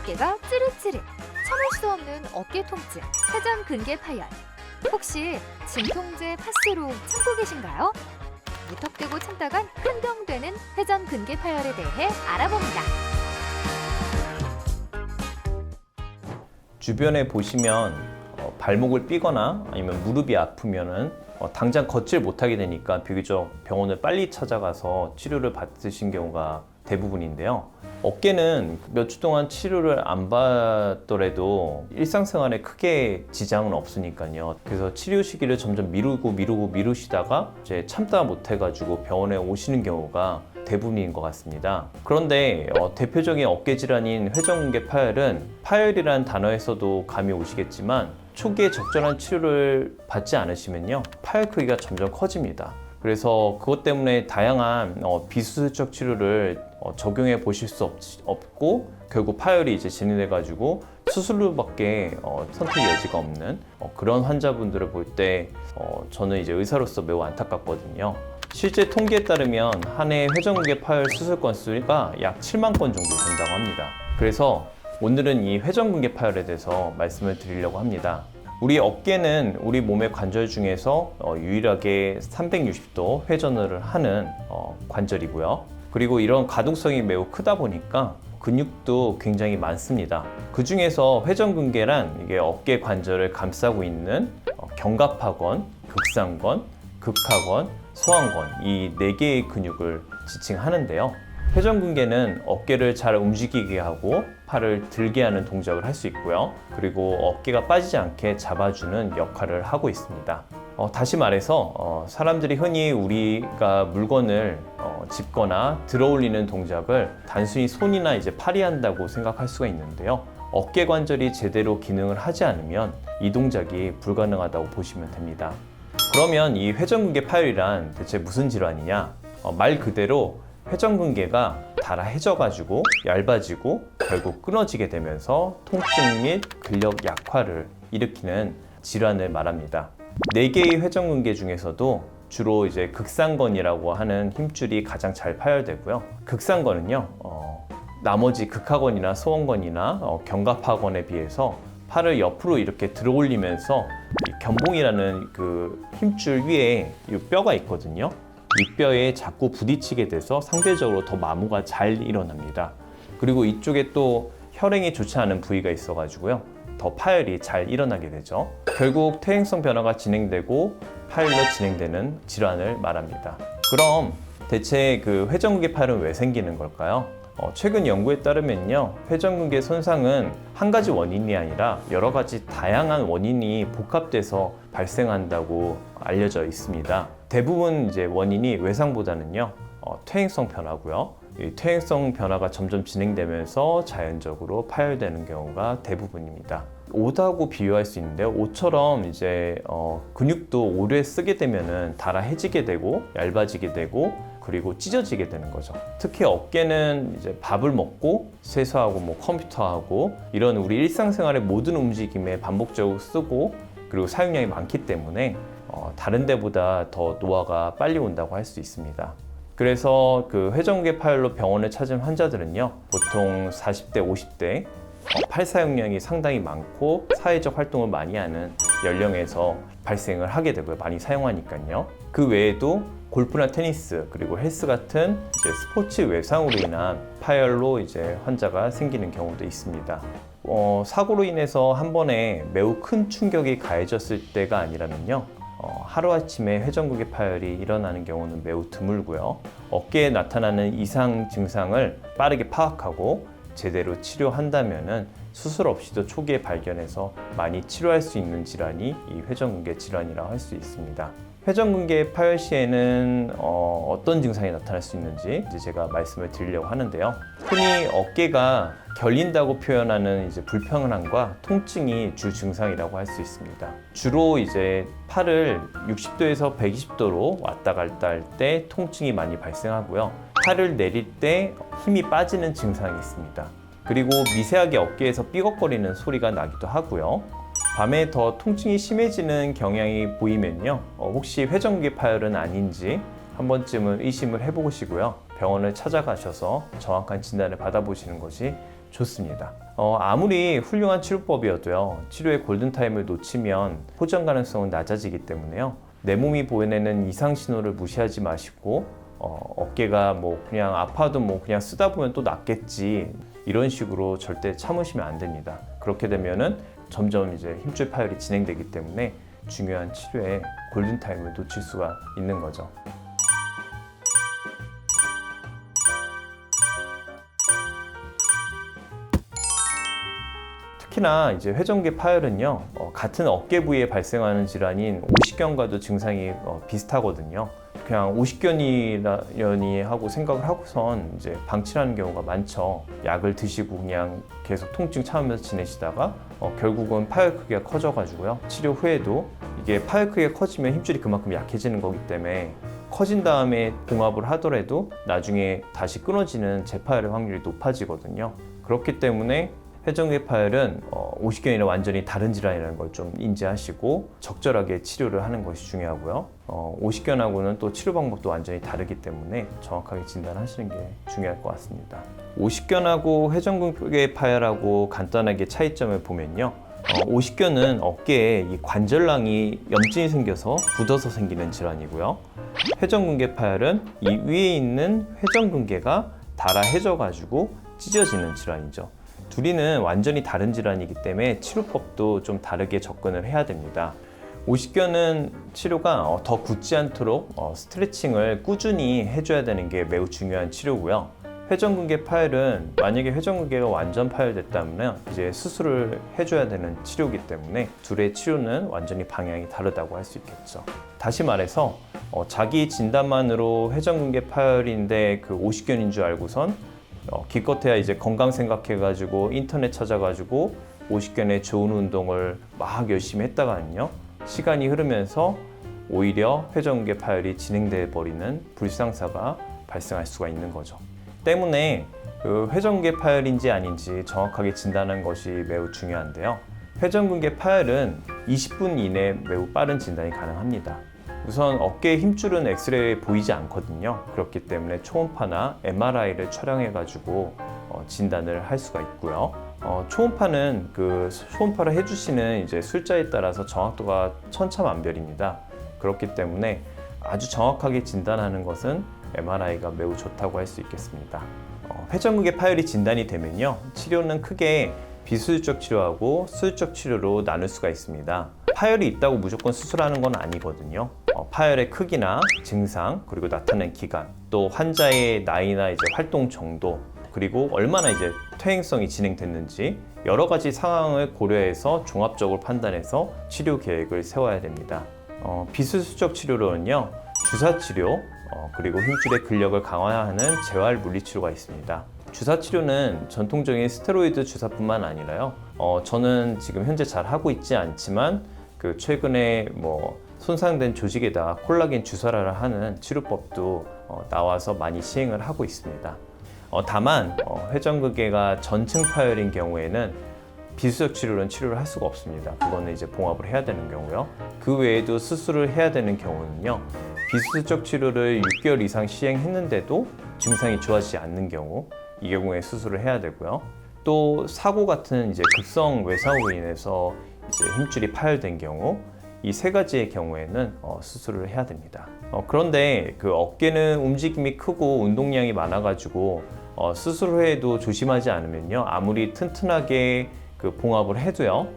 어깨가 찌릿찌릿, 참을 수 없는 어깨 통증, 회전 근개 파열. 혹시 진통제 파스로 참고 계신가요? 무턱대고 참다간 흥경되는 회전 근개 파열에 대해 알아봅니다. 주변에 보시면 발목을 삐거나 아니면 무릎이 아프면은 당장 걷질 못하게 되니까 비교적 병원을 빨리 찾아가서 치료를 받으신 경우가 대부분인데요. 어깨는 몇 주 동안 치료를 안 받더라도 일상생활에 크게 지장은 없으니까요. 그래서 치료 시기를 점점 미루시다가 이제 참다 못해가지고 병원에 오시는 경우가 대부분인 것 같습니다. 그런데 대표적인 어깨 질환인 회전근개 파열은 파열이라는 단어에서도 감이 오시겠지만 초기에 적절한 치료를 받지 않으시면요, 파열 크기가 점점 커집니다. 그래서 그것 때문에 다양한 비수술적 치료를 적용해 보실 수 없고 결국 파열이 이제 진행돼 가지고 수술로밖에 선택 여지가 없는 그런 환자분들을 볼 때 저는 이제 의사로서 매우 안타깝거든요. 실제 통계에 따르면 한 해 회전근개 파열 수술 건수가 약 7만 건 정도 된다고 합니다. 그래서 오늘은 이 회전근개 파열에 대해서 말씀을 드리려고 합니다. 우리 어깨는 우리 몸의 관절 중에서 유일하게 360도 회전을 하는 관절이고요. 그리고 이런 가동성이 매우 크다 보니까 근육도 굉장히 많습니다. 그 중에서 회전근개란 이게 어깨 관절을 감싸고 있는 견갑하건, 극상건, 극하건, 소완건 이 4개의 근육을 지칭하는데요. 회전근개는 어깨를 잘 움직이게 하고 팔을 들게 하는 동작을 할 수 있고요. 그리고 어깨가 빠지지 않게 잡아주는 역할을 하고 있습니다. 다시 말해서 사람들이 흔히 우리가 물건을 짚거나 들어올리는 동작을 단순히 손이나 이제 팔이 한다고 생각할 수가 있는데요. 어깨 관절이 제대로 기능을 하지 않으면 이 동작이 불가능하다고 보시면 됩니다. 그러면 이 회전근개 파열이란 대체 무슨 질환이냐? 말 그대로 회전근개가 닳아해져가지고 얇아지고 결국 끊어지게 되면서 통증 및 근력 약화를 일으키는 질환을 말합니다. 4개의 회전근개 중에서도 주로 이제 극상건이라고 하는 힘줄이 가장 잘 파열되고요. 극상건은요, 나머지 극하건이나 소원건이나 견갑하건에 비해서 팔을 옆으로 이렇게 들어 올리면서 견봉이라는 그 힘줄 위에 이 뼈가 있거든요. 이 뼈에 자꾸 부딪히게 돼서 상대적으로 더 마모가 잘 일어납니다. 그리고 이쪽에 또 혈행이 좋지 않은 부위가 있어가지고요, 더 파열이 잘 일어나게 되죠. 결국 퇴행성 변화가 진행되고 파열로 진행되는 질환을 말합니다. 그럼 대체 그 회전근개 파열은 왜 생기는 걸까요? 최근 연구에 따르면요, 회전근개 손상은 한 가지 원인이 아니라 여러 가지 다양한 원인이 복합돼서 발생한다고 알려져 있습니다. 대부분 이제 원인이 외상보다는요, 퇴행성 변화고요. 이 퇴행성 변화가 점점 진행되면서 자연적으로 파열되는 경우가 대부분입니다. 옷하고 비유할 수 있는데요. 옷처럼 이제 근육도 오래 쓰게 되면은 닳아해지게 되고 얇아지게 되고 그리고 찢어지게 되는 거죠. 특히 어깨는 이제 밥을 먹고 세수하고 뭐 컴퓨터하고 이런 우리 일상생활의 모든 움직임에 반복적으로 쓰고 그리고 사용량이 많기 때문에 다른 데보다 더 노화가 빨리 온다고 할 수 있습니다. 그래서 그 회전근개 파열로 병원을 찾은 환자들은요, 보통 40대, 50대 팔 사용량이 상당히 많고 사회적 활동을 많이 하는 연령에서 발생을 하게 되고요. 많이 사용하니까요. 그 외에도 골프나 테니스 그리고 헬스 같은 이제 스포츠 외상으로 인한 파열로 이제 환자가 생기는 경우도 있습니다. 사고로 인해서 한 번에 매우 큰 충격이 가해졌을 때가 아니라면요, 하루아침에 회전근개 파열이 일어나는 경우는 매우 드물고요. 어깨에 나타나는 이상 증상을 빠르게 파악하고 제대로 치료한다면은 수술 없이도 초기에 발견해서 많이 치료할 수 있는 질환이 이 회전근개 질환이라고 할 수 있습니다. 회전근개 파열 시에는 어떤 증상이 나타날 수 있는지 이제 제가 말씀을 드리려고 하는데요. 흔히 어깨가 결린다고 표현하는 이제 불편함과 통증이 주 증상이라고 할 수 있습니다. 주로 이제 팔을 60도에서 120도로 왔다 갔다 할 때 통증이 많이 발생하고요. 팔을 내릴 때 힘이 빠지는 증상이 있습니다. 그리고 미세하게 어깨에서 삐걱거리는 소리가 나기도 하고요. 밤에 더 통증이 심해지는 경향이 보이면요, 혹시 회전근개 파열은 아닌지 한 번쯤은 의심을 해보시고요. 병원을 찾아가셔서 정확한 진단을 받아보시는 것이 좋습니다. 아무리 훌륭한 치료법이어도요, 치료의 골든타임을 놓치면 호전 가능성은 낮아지기 때문에요. 내 몸이 보여내는 이상 신호를 무시하지 마시고 어깨가 뭐 그냥 아파도 뭐 그냥 쓰다 보면 또 낫겠지, 이런 식으로 절대 참으시면 안 됩니다. 그렇게 되면은 점점 이제 힘줄 파열이 진행되기 때문에 중요한 치료에 골든타임을 놓칠 수가 있는 거죠. 특히나 이제 회전근개 파열은요, 같은 어깨 부위에 발생하는 질환인 오십견과도 증상이 비슷하거든요. 그냥 오십견이라니 하고 생각을 하고선 이제 방치하는 경우가 많죠. 약을 드시고 그냥 계속 통증 참으면서 지내시다가 결국은 파열 크기가 커져가지고요, 치료 후에도 이게 파열 크기가 커지면 힘줄이 그만큼 약해지는 거기 때문에 커진 다음에 봉합을 하더라도 나중에 다시 끊어지는 재파열의 확률이 높아지거든요. 그렇기 때문에 회전근개 파열은 오십견이랑 완전히 다른 질환이라는 걸 좀 인지하시고 적절하게 치료를 하는 것이 중요하고요. 오십견하고는 또 치료 방법도 완전히 다르기 때문에 정확하게 진단하시는 게 중요할 것 같습니다. 오십견하고 회전근개 파열하고 간단하게 차이점을 보면요, 오십견은 어깨에 이 관절낭이 염증이 생겨서 굳어서 생기는 질환이고요, 회전근개 파열은 이 위에 있는 회전근개가 닳아해져 가지고 찢어지는 질환이죠. 둘이는 완전히 다른 질환이기 때문에 치료법도 좀 다르게 접근을 해야 됩니다. 오십견은 치료가 더 굳지 않도록 스트레칭을 꾸준히 해줘야 되는 게 매우 중요한 치료고요. 회전근개 파열은 만약에 회전근개가 완전 파열됐다면 이제 수술을 해줘야 되는 치료이기 때문에 둘의 치료는 완전히 방향이 다르다고 할 수 있겠죠. 다시 말해서 자기 진단만으로 회전근개 파열인데 그 오십견인 줄 알고선 기껏해야 이제 건강 생각해가지고 인터넷 찾아가지고 오십견에 좋은 운동을 막 열심히 했다가는요, 시간이 흐르면서 오히려 회전근개 파열이 진행돼 버리는 불상사가 발생할 수가 있는 거죠. 때문에 그 회전근개 파열인지 아닌지 정확하게 진단하는 것이 매우 중요한데요, 회전근개 파열은 20분 이내 매우 빠른 진단이 가능합니다. 우선 어깨의 힘줄은 엑스레이에 보이지 않거든요. 그렇기 때문에 초음파나 MRI를 촬영해 가지고 진단을 할 수가 있고요. 초음파는 그 초음파를 해주시는 이제 술자에 따라서 정확도가 천차만별입니다. 그렇기 때문에 아주 정확하게 진단하는 것은 MRI가 매우 좋다고 할 수 있겠습니다. 회전근개 파열이 진단이 되면요, 치료는 크게 비수술적 치료하고 수술적 치료로 나눌 수가 있습니다. 파열이 있다고 무조건 수술하는 건 아니거든요. 파열의 크기나 증상, 그리고 나타낸 기간, 또 환자의 나이나 이제 활동 정도, 그리고 얼마나 이제 퇴행성이 진행됐는지 여러 가지 상황을 고려해서 종합적으로 판단해서 치료 계획을 세워야 됩니다. 비수술적 치료로는요, 주사 치료, 그리고 힘줄의 근력을 강화하는 재활 물리치료가 있습니다. 주사 치료는 전통적인 스테로이드 주사뿐만 아니라요, 저는 지금 현재 잘 하고 있지 않지만 그 최근에 뭐 손상된 조직에다 콜라겐 주사를 하는 치료법도 나와서 많이 시행을 하고 있습니다. 다만 회전근개가 전층 파열인 경우에는 비수술 치료는 치료를 할 수가 없습니다. 그거는 이제 봉합을 해야 되는 경우요. 그 외에도 수술을 해야 되는 경우는요, 비수술적 치료를 6개월 이상 시행했는데도 증상이 좋아지지 않는 경우, 이 경우에 수술을 해야 되고요. 또 사고 같은 이제 급성 외상으로 인해서 이제 힘줄이 파열된 경우, 이 세 가지의 경우에는 수술을 해야 됩니다. 그런데 그 어깨는 움직임이 크고 운동량이 많아가지고 수술 후에도 조심하지 않으면요, 아무리 튼튼하게 그 봉합을 해도요,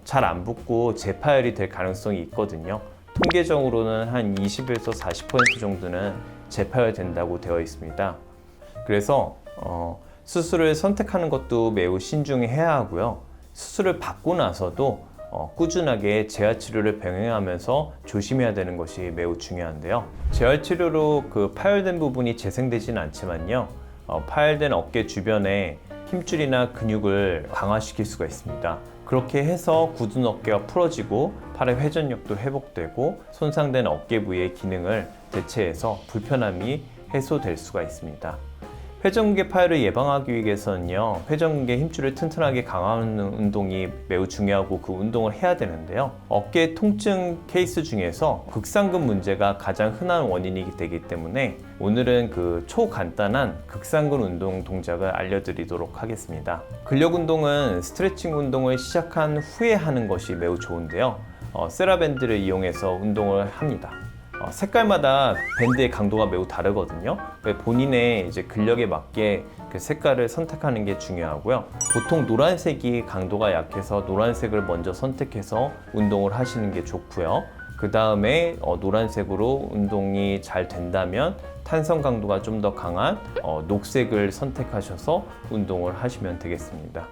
잘 안 붙고 재파열이 될 가능성이 있거든요. 통계적으로는 한 20에서 40% 정도는 재파열 된다고 되어 있습니다. 그래서 수술을 선택하는 것도 매우 신중해야 하고요. 수술을 받고 나서도 꾸준하게 재활치료를 병행하면서 조심해야 되는 것이 매우 중요한데요. 재활치료로 그 파열된 부분이 재생되지는 않지만요, 파열된 어깨 주변에 힘줄이나 근육을 강화시킬 수가 있습니다. 그렇게 해서 굳은 어깨가 풀어지고 팔의 회전력도 회복되고 손상된 어깨 부위의 기능을 대체해서 불편함이 해소될 수가 있습니다. 회전근개 파열을 예방하기 위해서는요, 회전근개 힘줄을 튼튼하게 강화하는 운동이 매우 중요하고 그 운동을 해야 되는데요. 어깨 통증 케이스 중에서 극상근 문제가 가장 흔한 원인이 되기 때문에 오늘은 그 초간단한 극상근 운동 동작을 알려드리도록 하겠습니다. 근력 운동은 스트레칭 운동을 시작한 후에 하는 것이 매우 좋은데요. 세라밴드를 이용해서 운동을 합니다. 색깔마다 밴드의 강도가 매우 다르거든요. 본인의 이제 근력에 맞게 그 색깔을 선택하는 게 중요하고요. 보통 노란색이 강도가 약해서 노란색을 먼저 선택해서 운동을 하시는 게 좋고요. 그 다음에 노란색으로 운동이 잘 된다면 탄성 강도가 좀 더 강한 녹색을 선택하셔서 운동을 하시면 되겠습니다.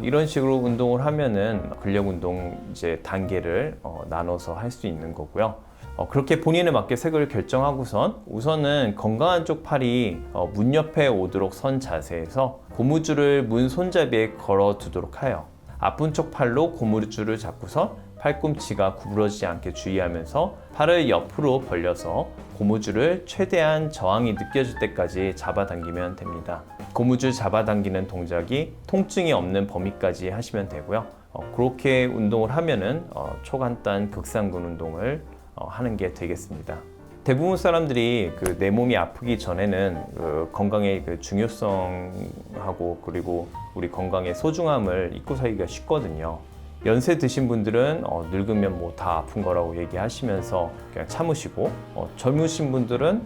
이런 식으로 운동을 하면은 근력 운동 이제 단계를 나눠서 할 수 있는 거고요. 그렇게 본인에 맞게 색을 결정하고선 우선은 건강한 쪽 팔이 문 옆에 오도록 선 자세에서 고무줄을 문 손잡이에 걸어 두도록 해요. 아픈 쪽 팔로 고무줄을 잡고선 팔꿈치가 구부러지지 않게 주의하면서 팔을 옆으로 벌려서 고무줄을 최대한 저항이 느껴질 때까지 잡아당기면 됩니다. 고무줄 잡아당기는 동작이 통증이 없는 범위까지 하시면 되고요. 그렇게 운동을 하면은 초간단 극상근 운동을 하는 게 되겠습니다. 대부분 사람들이 그 내 몸이 아프기 전에는 그 건강의 그 중요성하고 그리고 우리 건강의 소중함을 잊고 살기가 쉽거든요. 연세 드신 분들은 늙으면 뭐 다 아픈 거라고 얘기하시면서 그냥 참으시고 젊으신 분들은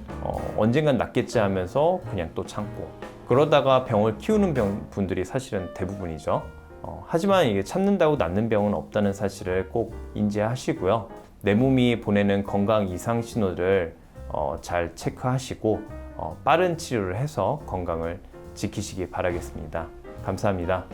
언젠간 낫겠지 하면서 그냥 또 참고 그러다가 병을 키우는 분들이 사실은 대부분이죠. 하지만 이게 참는다고 낫는 병은 없다는 사실을 꼭 인지하시고요. 내 몸이 보내는 건강 이상 신호를 잘 체크하시고 빠른 치료를 해서 건강을 지키시기 바라겠습니다. 감사합니다.